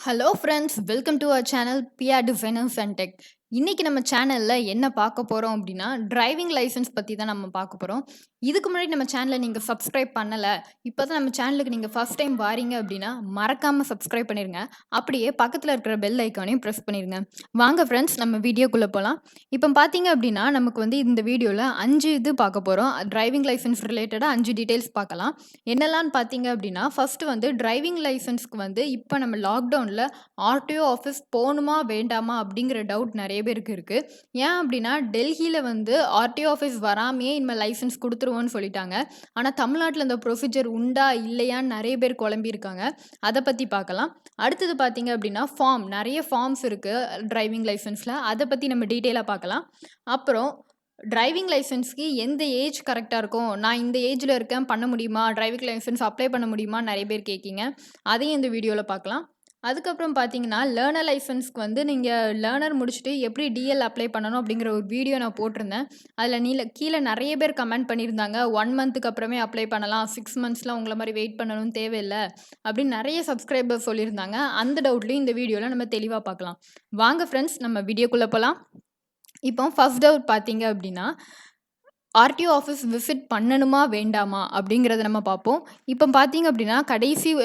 Hello friends, welcome to our channel PR designers and tech. இன்னைக்கு நம்ம சேனலில் என்ன பார்க்க போகிறோம் அப்படின்னா, டிரைவிங் லைசன்ஸ் பற்றி தான் நம்ம பார்க்க போகிறோம். இதுக்கு முன்னாடி நம்ம சேனலை நீங்கள் சப்ஸ்கிரைப் பண்ணலை, இப்போ தான் நம்ம சேனலுக்கு நீங்கள் ஃபர்ஸ்ட் டைம் வாரீங்க அப்படின்னா மறக்காமல் சப்ஸ்கிரைப் பண்ணிடுங்க. அப்படியே பக்கத்தில் இருக்கிற பெல் ஐக்கானையும் ப்ரெஸ் பண்ணிடுங்க. வாங்க ஃப்ரெண்ட்ஸ், நம்ம வீடியோக்குள்ளே போகலாம். இப்போ பார்த்தீங்க அப்படின்னா நமக்கு இந்த வீடியோவில் 5 இது பார்க்க போகிறோம். டிரைவிங் லைசன்ஸ் ரிலேட்டடாக 5 டீட்டெயில்ஸ் பார்க்கலாம். என்னெல்லாம் பார்த்தீங்க அப்படின்னா, ஃபஸ்ட்டு டிரைவிங் லைசன்ஸ்க்கு இப்போ நம்ம லாக்டவுனில் ஆர்டிஓ ஆஃபீஸ் போகணுமா வேண்டாமா அப்படிங்கிற டவுட் நிறைய பேருக்கு இருக்குது. ஏன் அப்படின்னா டெல்லியில் ஆர்டிஓ ஆஃபீஸ் வராமையே இனிமேல் லைசன்ஸ் கொடுத்துருவோன்னு சொல்லிட்டாங்க. ஆனால் தமிழ்நாட்டில் இந்த ப்ரொசீஜர் உண்டா இல்லையான்னு நிறைய பேர் குழம்பியிருக்காங்க. அதை பற்றி பார்க்கலாம். அடுத்தது பார்த்தீங்க அப்படின்னா நிறைய ஃபார்ம்ஸ் இருக்குது டிரைவிங் லைசன்ஸில். அதை பற்றி நம்ம டீட்டெயிலாக பார்க்கலாம். அப்புறம் டிரைவிங் லைசன்ஸ்க்கு எந்த ஏஜ் கரெக்டாக இருக்கும், நான் இந்த ஏஜில் இருக்கேன், பண்ண முடியுமா, டிரைவிங் லைசன்ஸ் அப்ளை பண்ண முடியுமா நிறைய பேர் கேட்கிங்க. அதையும் இந்த வீடியோவில் பார்க்கலாம். அதுக்கப்புறம் பார்த்தீங்கன்னா லேர்னர் லைசன்ஸ்க்கு நீங்கள் லேர்னர் முடிச்சுட்டு எப்படி டிஎல் அப்ளை பண்ணணும் அப்படிங்கிற ஒரு வீடியோ நான் போட்டிருந்தேன். அதில் கீழே நிறைய பேர் கமெண்ட் பண்ணியிருந்தாங்க, 1 மந்த்துக்கு அப்புறமே அப்ளை பண்ணலாம், 6 மந்த்ஸ்லாம் உங்களை மாதிரி வெயிட் பண்ணணும்னு தேவையில்லை அப்படின்னு நிறைய சப்ஸ்கிரைபர் சொல்லியிருந்தாங்க. அந்த டவுட்லேயும் இந்த வீடியோவில் நம்ம தெளிவாக பார்க்கலாம். வாங்க ஃப்ரெண்ட்ஸ், நம்ம வீடியோக்குள்ளே போகலாம். இப்போ ஃபர்ஸ்ட் டவுட் பார்த்தீங்க அப்படின்னா, ஆர்டிஓ ஆஃபீஸ் விசிட் பண்ணணுமா வேண்டாமா அப்படிங்கிறத நம்ம பார்ப்போம். இப்போ பார்த்தீங்க அப்படின்னா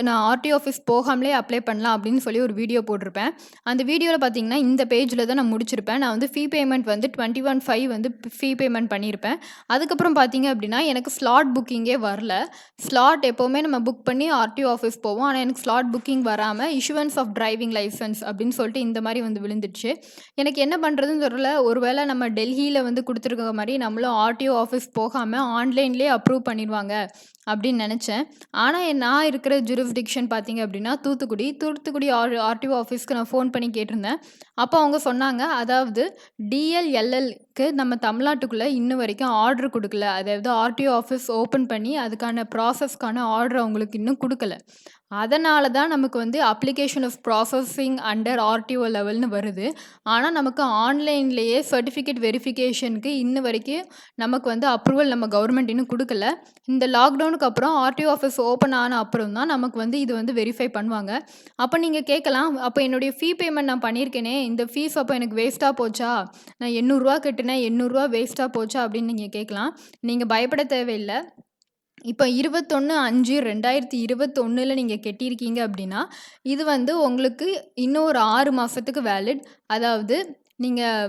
நான் ஆர்டிஓ ஆஃபீஸ் போகாமலே அப்ளை பண்ணலாம் அப்படின்னு சொல்லி ஒரு வீடியோ போட்டிருப்பேன். அந்த வீடியோவில் பார்த்தீங்கன்னா இந்த பேஜில் தான் நான் முடிச்சிருப்பேன். நான் ஃபீ பேமெண்ட் 21,500 ஃபீ பேமெண்ட் பண்ணியிருப்பேன். அதுக்கப்புறம் பார்த்தீங்க அப்படின்னா எனக்கு ஸ்லாட் புக்கிங்கே வரல. ஸ்லாட் எப்போவுமே நம்ம புக் பண்ணி ஆர்டிஓ ஆஃபீஸ் போவோம். ஆனால் எனக்கு ஸ்லாட் புக்கிங் வராமல் இஷ்யூவன்ஸ் ஆஃப் டிரைவிங் லைசன்ஸ் அப்படின்னு சொல்லிட்டு இந்த மாதிரி விழுந்துடுச்சு. எனக்கு என்ன பண்ணுறதுன்னு தெரியல. ஒருவேளை நம்ம டெல்லியில் கொடுத்துருக்க மாதிரி நம்மளும் ஆர்டிஓ ஆஃபீஸ் போகாமல் ஆன்லைன்லேயே அப்ரூவ் பண்ணிடுவாங்க அப்படின்னு நினச்சேன். ஆனால் நான் இருக்கிற ஜூரிஸ்டிக்ஷன் பார்த்தீங்க அப்படின்னா தூத்துக்குடி ஆர்டிஓ ஆஃபீஸ்க்கு நான் ஃபோன் பண்ணி கேட்டிருந்தேன். அப்போ அவங்க சொன்னாங்க, அதாவது டிஎல்எல்எல்க்கு நம்ம தமிழ்நாட்டுக்குள்ளே இன்னும் வரைக்கும் ஆர்டர் கொடுக்கல. அதாவது ஆர்டிஓ ஆஃபீஸ் ஓப்பன் பண்ணி அதுக்கான ப்ராசஸ்க்கான ஆர்டர் அவங்களுக்கு இன்னும் கொடுக்கல. அதனால தான் நமக்கு application of processing under RTO லெவல்னு வருது. ஆனால் நமக்கு ஆன்லைன்லேயே சர்டிஃபிகேட் வெரிஃபிகேஷனுக்கு இன்னும் வரைக்கும் நமக்கு அப்ரூவல் நம்ம கவர்மெண்ட் இன்னும் கொடுக்கல. இந்த லாக்டவுனுக்கு அப்புறம் ஆர்டிஓ ஆஃபீஸ் ஓப்பன் ஆன அப்புறம் தான் நமக்கு இது வெரிஃபை பண்ணுவாங்க. அப்போ நீங்கள் கேட்கலாம், அப்போ என்னுடைய ஃபீ பேமெண்ட் நான் பண்ணியிருக்கேனே, இந்த ஃபீஸ் அப்போ எனக்கு வேஸ்ட்டாக போச்சா, நான் 800 கட்டினேன், 800 வேஸ்ட்டாக போச்சா அப்படின்னு நீங்கள் கேட்கலாம். நீங்கள் பயப்பட தேவையில்லை. இப்போ 21/5/2021 நீங்கள் கட்டியிருக்கீங்க அப்படின்னா இது உங்களுக்கு இன்னும் ஒரு 6 மாதத்துக்கு வேலிட். அதாவது நீங்கள்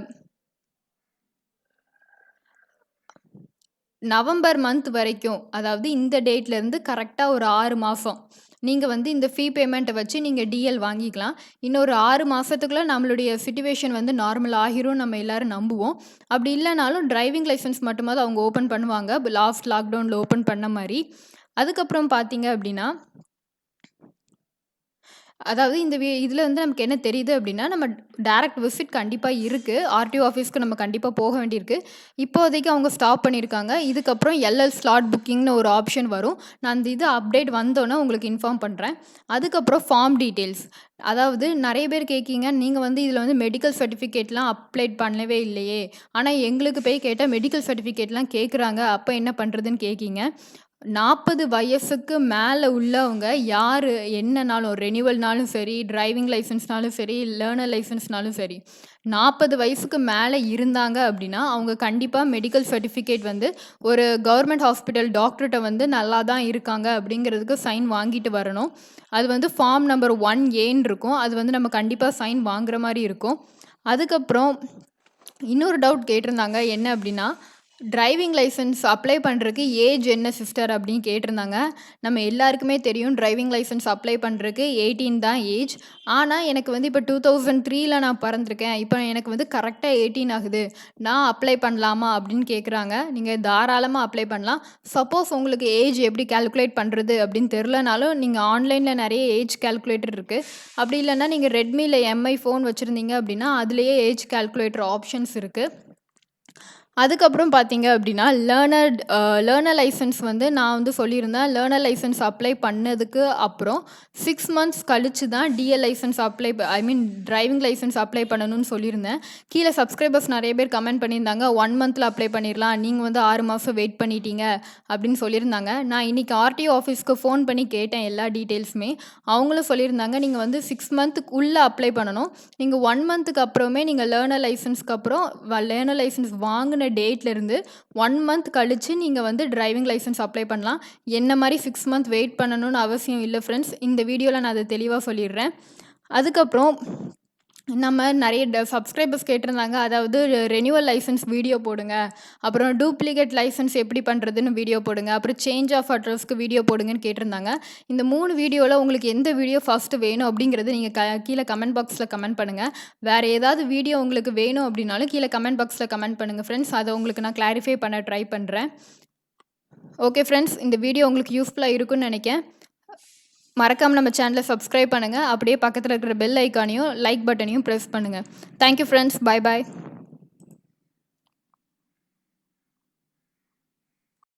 நவம்பர் மந்த் வரைக்கும், அதாவது இந்த டேட்லேருந்து கரெக்டாக ஒரு 6 மாதம் நீங்கள் இந்த ஃபீ பேமெண்ட்டை வச்சு நீங்கள் டிஎல் வாங்கிக்கலாம். இன்னொரு 6 மாதத்துக்குள்ளே நம்மளுடைய சிச்சுவேஷன் நார்மல் ஆகிரும் நம்ம எல்லோரும் நம்புவோம். அப்படி இல்லைனாலும் டிரைவிங் லைசன்ஸ் மட்டுமாவது அவங்க ஓப்பன் பண்ணுவாங்க, லாஸ்ட் லாக்டவுனில் ஓப்பன் பண்ண மாதிரி. அதுக்கப்புறம் பார்த்தீங்க அப்படின்னா, அதாவது இதில் நமக்கு என்ன தெரியுது அப்படின்னா, நம்ம டைரக்ட் விசிட் கண்டிப்பாக இருக்குது. ஆர்டிஓ ஆஃபீஸ்க்கு நம்ம கண்டிப்பாக போக வேண்டியிருக்கு. இப்போதைக்கு அவங்க ஸ்டாப் பண்ணியிருக்காங்க. இதுக்கப்புறம் எல்எல் ஸ்லாட் புக்கிங்னு ஒரு ஆப்ஷன் வரும். நான் அந்த அப்டேட் வந்தோன்னே உங்களுக்கு இன்ஃபார்ம் பண்ணுறேன். அதுக்கப்புறம் ஃபார்ம் டீட்டெயில்ஸ், அதாவது நிறைய பேர் கேட்கிங்க, நீங்கள் இதில் மெடிக்கல் சர்டிஃபிகேட்லாம் அப்ளை பண்ணவே இல்லையே, ஆனால் எங்களுக்கு போய் கேட்டால் மெடிக்கல் சர்டிஃபிகேட்லாம் கேட்குறாங்க, அப்போ என்ன பண்ணுறதுன்னு கேட்கிங்க. 40 வயசுக்கு மேலே உள்ளவங்க யார் என்னன்னாலும், ரெனியூவல்னாலும் சரி, டிரைவிங் லைசன்ஸ்னாலும் சரி, லேர்னர் லைசன்ஸ்னாலும் சரி, 40 வயசுக்கு மேலே இருந்தாங்க அப்படின்னா அவங்க கண்டிப்பாக மெடிக்கல் சர்டிஃபிகேட் ஒரு கவர்மெண்ட் ஹாஸ்பிட்டல் டாக்டர்கிட்ட நல்லா தான் இருக்காங்க அப்படிங்கிறதுக்கு சைன் வாங்கிட்டு வரணும். அது ஃபார்ம் நம்பர் 1A இருக்கும். அது நம்ம கண்டிப்பாக சைன் வாங்குற மாதிரி இருக்கும். அதுக்கப்புறம் இன்னொரு டவுட் கேட்டிருந்தாங்க, என்ன அப்படின்னா, டிரைவிங் லைசன்ஸ் அப்ளை பண்ணுறதுக்கு ஏஜ் என்ன சிஸ்டர் அப்படின்னு கேட்டிருந்தாங்க. நம்ம எல்லாருக்குமே தெரியும், டிரைவிங் லைசன்ஸ் அப்ளை பண்ணுறதுக்கு 18 தான் ஏஜ். ஆனால் எனக்கு இப்போ 2003 நான் பிறந்திருக்கேன், இப்போ எனக்கு கரெக்டாக 18 ஆகுது, நான் அப்ளை பண்ணலாமா அப்படின்னு கேட்குறாங்க. நீங்கள் தாராளமாக அப்ளை பண்ணலாம். சப்போஸ் உங்களுக்கு ஏஜ் எப்படி கால்குலேட் பண்ணுறது அப்படின்னு தெரிலனாலும் நீங்கள் ஆன்லைனில் நிறைய ஏஜ் கால்குலேட்டர் இருக்குது. அப்படி இல்லைன்னா நீங்கள் ரெட்மியில் எம்ஐ ஃபோன் வச்சுருந்தீங்க அப்படின்னா அதுலேயே ஏஜ் கால்குலேட்டர் ஆப்ஷன்ஸ் இருக்குது. அதுக்கப்புறம் பார்த்தீங்க அப்படின்னா, லேர்னர் லைசன்ஸ் வந்து நான் வந்து சொல்லியிருந்தேன். லேர்னர் லைசன்ஸ் அப்ளை பண்ணதுக்கு அப்புறம் 6 மந்த்ஸ் கழிச்சு தான் DL license driving license apply பண்ணணும்னு சொல்லியிருந்தேன். கீழ சப்ஸ்கிரைபர்ஸ் நெறைய பேர் கமெண்ட் பண்ணியிருந்தாங்க. 1 மந்த்ல அப்ளை பண்ணிடலாம். நீங்க வந்து 6 மாசம் வெயிட் பண்ணிட்டீங்க அப்படின்னு சொல்லியிருந்தாங்க. நான் இன்னைக்கு ஆர்டிஓ ஆஃபீஸ்க்கு ஃபோன் பண்ணி கேட்டேன் எல்லா டீட்டெயில்ஸுமே. அவங்களும் சொல்லியிருந்தாங்க, நீங்க வந்து 6 மந்த்துக்குள்ள அப்ளை பண்ணணும். நீங்க 1 மந்த்துக்கு அப்புறமே நீங்க லேர்னர் லைசன்ஸ்க்கு அப்புறம் லேர்னர் லைசன்ஸ் வாங்குன டேட்லேருந்து 1 மந்த் கழிச்சு நீங்க வந்து டிரைவிங் லைசன்ஸ் அப்ளை பண்ணலாம். என்ன மாரி 6 மந்த் வெயிட் பண்ணணும்னு அவசியம் இல்ல ஃப்ரெண்ட்ஸ். இந்த வீடியோல நான் அத தெளிவா சொல்லிடுறேன். அதுக்கப்புறம் நம்ம நெறைய சப்ஸ்கிரைபர்ஸ் கேட்டிருந்தாங்க. அதாவது ரெனியூவல் லைசன்ஸ் வீடியோ போடுங்க. அப்புறம் டூப்ளிகேட் லைசன்ஸ் எப்படி பண்ணுறதுன்னு வீடியோ போடுங்க. அப்புறம் சேஞ்ச் ஆஃப் அட்ரஸ்க்கு வீடியோ போடுங்கன்னு கேட்டிருந்தாங்க. இந்த 3 வீடியோவில் உங்களுக்கு எந்த வீடியோ ஃபஸ்ட்டு வேணும் அப்படிங்கிறது நீங்கள் கீழே கமெண்ட் பாக்ஸில் கமெண்ட் பண்ணுங்கள். வேறு ஏதாவது வீடியோ உங்களுக்கு வேணும் அப்படின்னாலும் கீழே கமெண்ட் பாக்ஸில் கமெண்ட் பண்ணுங்கள் ஃப்ரெண்ட்ஸ். அதை உங்களுக்கு நான் கிளாரிஃபை பண்ண ட்ரை பண்ணுறேன். ஓகே ஃப்ரெண்ட்ஸ், இந்த வீடியோ உங்களுக்கு யூஸ்ஃபுல்லாக இருக்குன்னு நினைக்கிறேன். மறக்காமல் நம்ம சேனலை சப்ஸ்கிரைப் பண்ணுங்கள். அப்படியே பக்கத்தில் இருக்கிற பெல் ஐக்கானையும் லைக் பட்டனையும் ப்ரெஸ் பண்ணுங்கள். Thank you friends. Bye bye.